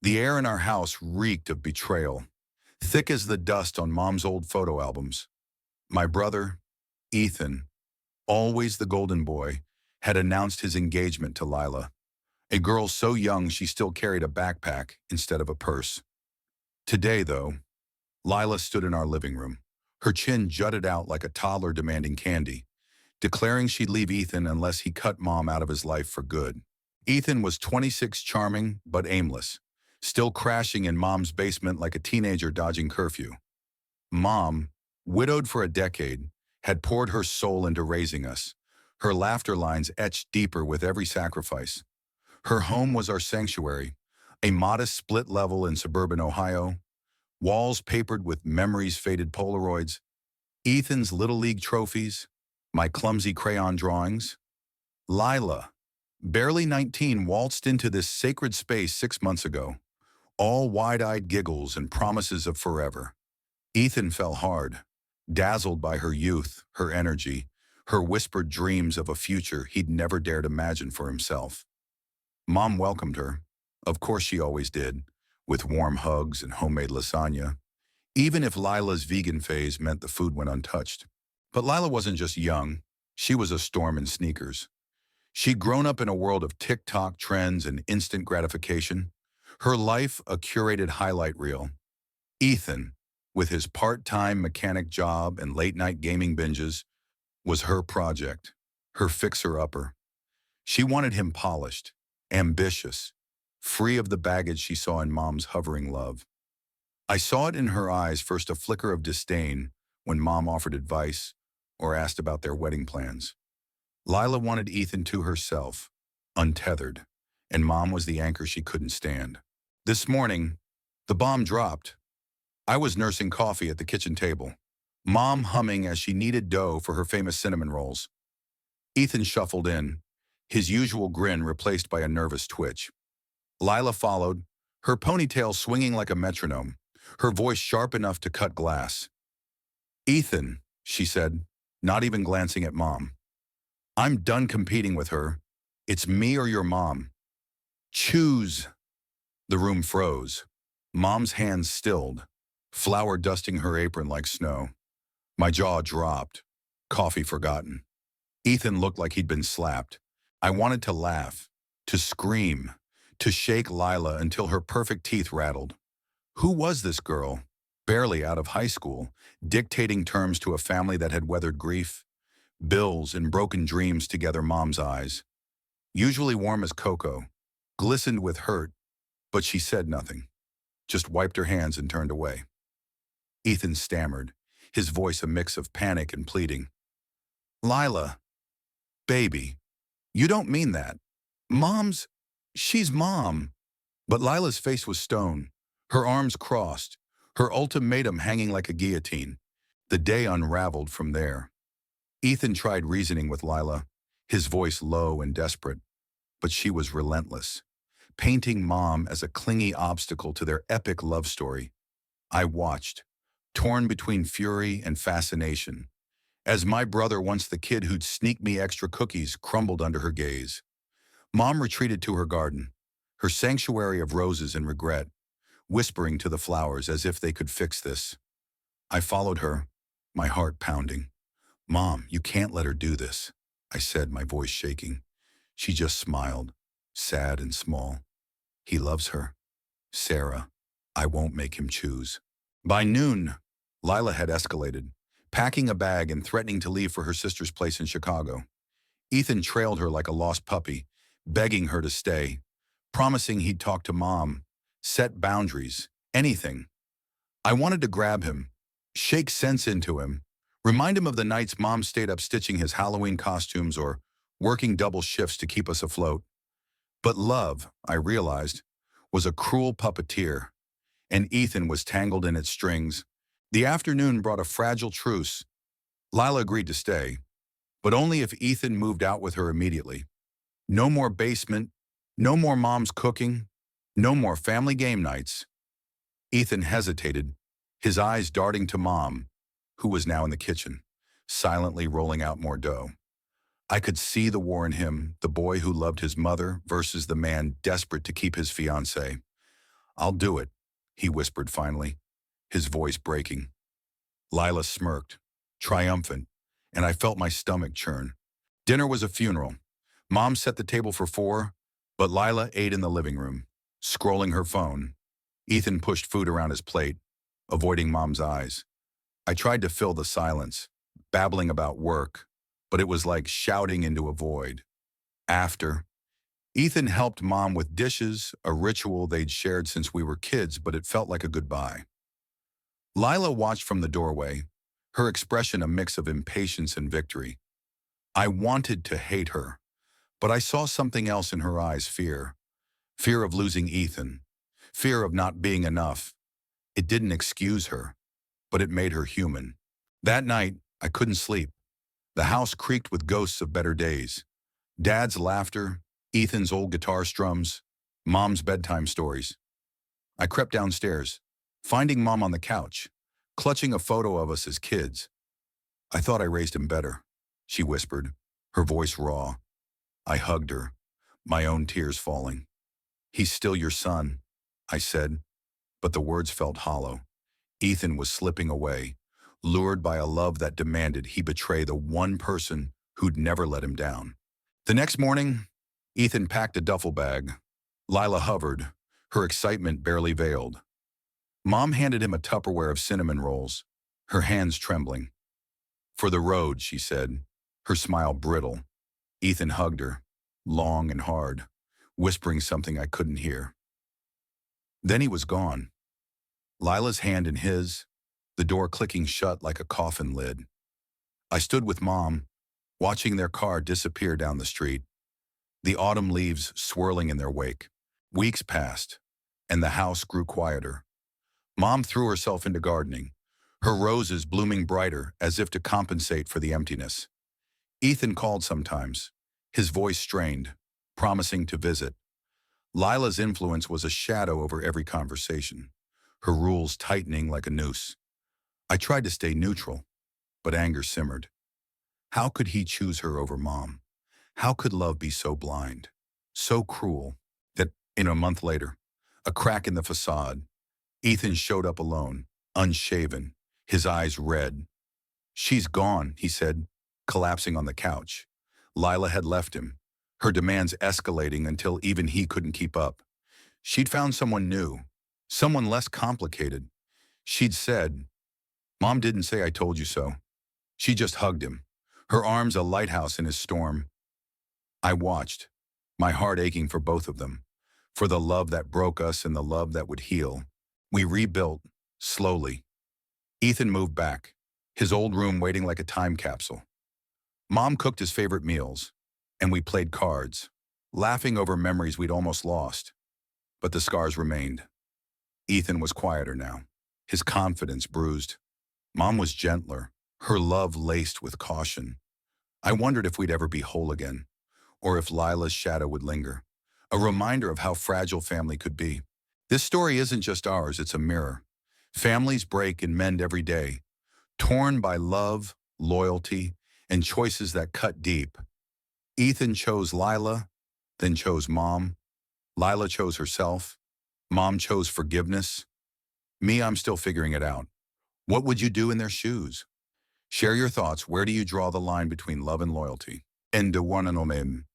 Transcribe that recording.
The air in our house reeked of betrayal, thick as the dust on Mom's old photo albums. My brother, Ethan, always the golden boy, had announced his engagement to Lila, a girl so young she still carried a backpack instead of a purse. Today, though, Lila stood in our living room. Her chin jutted out like a toddler demanding candy, declaring she'd leave Ethan unless he cut Mom out of his life for good. Ethan was 26, charming but aimless, still crashing in Mom's basement like a teenager dodging curfew. Mom, widowed for a decade, had poured her soul into raising us, her laughter lines etched deeper with every sacrifice. Her home was our sanctuary, a modest split level in suburban Ohio, walls papered with memories-faded Polaroids, Ethan's Little League trophies, my clumsy crayon drawings. Lila, barely 19, waltzed into this sacred space 6 months ago, all wide-eyed giggles and promises of forever. Ethan fell hard, dazzled by her youth, her energy, her whispered dreams of a future he'd never dared imagine for himself. Mom welcomed her, of course she always did, with warm hugs and homemade lasagna, even if Lila's vegan phase meant the food went untouched. But Lila wasn't just young, she was a storm in sneakers. She'd grown up in a world of TikTok trends and instant gratification, her life a curated highlight reel. Ethan, with his part-time mechanic job and late-night gaming binges, was her project, her fixer-upper. She wanted him polished, ambitious, free of the baggage she saw in Mom's hovering love. I saw it in her eyes, first a flicker of disdain when Mom offered advice or asked about their wedding plans. Lila wanted Ethan to herself, untethered, and Mom was the anchor she couldn't stand. This morning, the bomb dropped. I was nursing coffee at the kitchen table, Mom humming as she kneaded dough for her famous cinnamon rolls. Ethan shuffled in, his usual grin replaced by a nervous twitch. Lila followed, her ponytail swinging like a metronome, her voice sharp enough to cut glass. "Ethan," she said, not even glancing at Mom. "I'm done competing with her. It's me or your mom. Choose." The room froze. Mom's hands stilled, flour dusting her apron like snow. My jaw dropped, coffee forgotten. Ethan looked like he'd been slapped. I wanted to laugh, to scream, to shake Lila until her perfect teeth rattled. Who was this girl, barely out of high school, dictating terms to a family that had weathered grief, bills and broken dreams together? Mom's eyes, usually warm as cocoa, glistened with hurt, but she said nothing, just wiped her hands and turned away. Ethan stammered, his voice a mix of panic and pleading. "Lila, baby, you don't mean that. She's Mom." But Lila's face was stone, her arms crossed, her ultimatum hanging like a guillotine. The day unraveled from there. Ethan tried reasoning with Lila, his voice low and desperate, but she was relentless, painting Mom as a clingy obstacle to their epic love story. I watched, torn between fury and fascination, as my brother, once the kid who'd sneak me extra cookies, crumbled under her gaze. Mom retreated to her garden, her sanctuary of roses and regret, whispering to the flowers as if they could fix this. I followed her, my heart pounding. "Mom, you can't let her do this," I said, my voice shaking. She just smiled, sad and small. "He loves her. Sarah, I won't make him choose." By noon, Lila had escalated, packing a bag and threatening to leave for her sister's place in Chicago. Ethan trailed her like a lost puppy, begging her to stay, promising he'd talk to Mom, set boundaries, anything. I wanted to grab him, shake sense into him, remind him of the nights Mom stayed up stitching his Halloween costumes or working double shifts to keep us afloat. But love, I realized, was a cruel puppeteer, and Ethan was tangled in its strings. The afternoon brought a fragile truce. Lila agreed to stay, but only if Ethan moved out with her immediately. No more basement, no more Mom's cooking, no more family game nights. Ethan hesitated, his eyes darting to Mom, who was now in the kitchen, silently rolling out more dough. I could see the war in him, the boy who loved his mother versus the man desperate to keep his fiancée. "I'll do it," he whispered finally, his voice breaking. Lila smirked, triumphant, and I felt my stomach churn. Dinner was a funeral. Mom set the table for four, but Lila ate in the living room, scrolling her phone. Ethan pushed food around his plate, avoiding Mom's eyes. I tried to fill the silence, babbling about work, but it was like shouting into a void. After, Ethan helped Mom with dishes, a ritual they'd shared since we were kids, but it felt like a goodbye. Lila watched from the doorway, her expression a mix of impatience and victory. I wanted to hate her, but I saw something else in her eyes, fear. Fear of losing Ethan. Fear of not being enough. It didn't excuse her, but it made her human. That night, I couldn't sleep. The house creaked with ghosts of better days. Dad's laughter, Ethan's old guitar strums, Mom's bedtime stories. I crept downstairs, finding Mom on the couch, clutching a photo of us as kids. "I thought I raised him better," she whispered, her voice raw. I hugged her, my own tears falling. "He's still your son," I said, but the words felt hollow. Ethan was slipping away, lured by a love that demanded he betray the one person who'd never let him down. The next morning, Ethan packed a duffel bag. Lila hovered, her excitement barely veiled. Mom handed him a Tupperware of cinnamon rolls, her hands trembling. "For the road," she said, her smile brittle. Ethan hugged her, long and hard, whispering something I couldn't hear. Then he was gone. Lila's hand in his, the door clicking shut like a coffin lid. I stood with Mom, watching their car disappear down the street, the autumn leaves swirling in their wake. Weeks passed, and the house grew quieter. Mom threw herself into gardening, her roses blooming brighter as if to compensate for the emptiness. Ethan called sometimes, his voice strained, promising to visit. Lila's influence was a shadow over every conversation, her rules tightening like a noose. I tried to stay neutral, but anger simmered. How could he choose her over Mom? How could love be so blind, so cruel, that a month later, a crack in the facade, Ethan showed up alone, unshaven, his eyes red. "She's gone," he said, collapsing on the couch. Lila had left him, her demands escalating until even he couldn't keep up. She'd found someone new, someone less complicated. She'd said, "Mom didn't say I told you so." She just hugged him, her arms a lighthouse in his storm. I watched, my heart aching for both of them, for the love that broke us and the love that would heal. We rebuilt, slowly. Ethan moved back, his old room waiting like a time capsule. Mom cooked his favorite meals, and we played cards, laughing over memories we'd almost lost. But the scars remained. Ethan was quieter now, his confidence bruised. Mom was gentler, her love laced with caution. I wondered if we'd ever be whole again, or if Lila's shadow would linger, a reminder of how fragile family could be. This story isn't just ours, it's a mirror. Families break and mend every day, torn by love, loyalty, and choices that cut deep. Ethan chose Lila, then chose Mom. Lila chose herself. Mom chose forgiveness. Me, I'm still figuring it out. What would you do in their shoes? Share your thoughts. Where do you draw the line between love and loyalty? And de one and omem.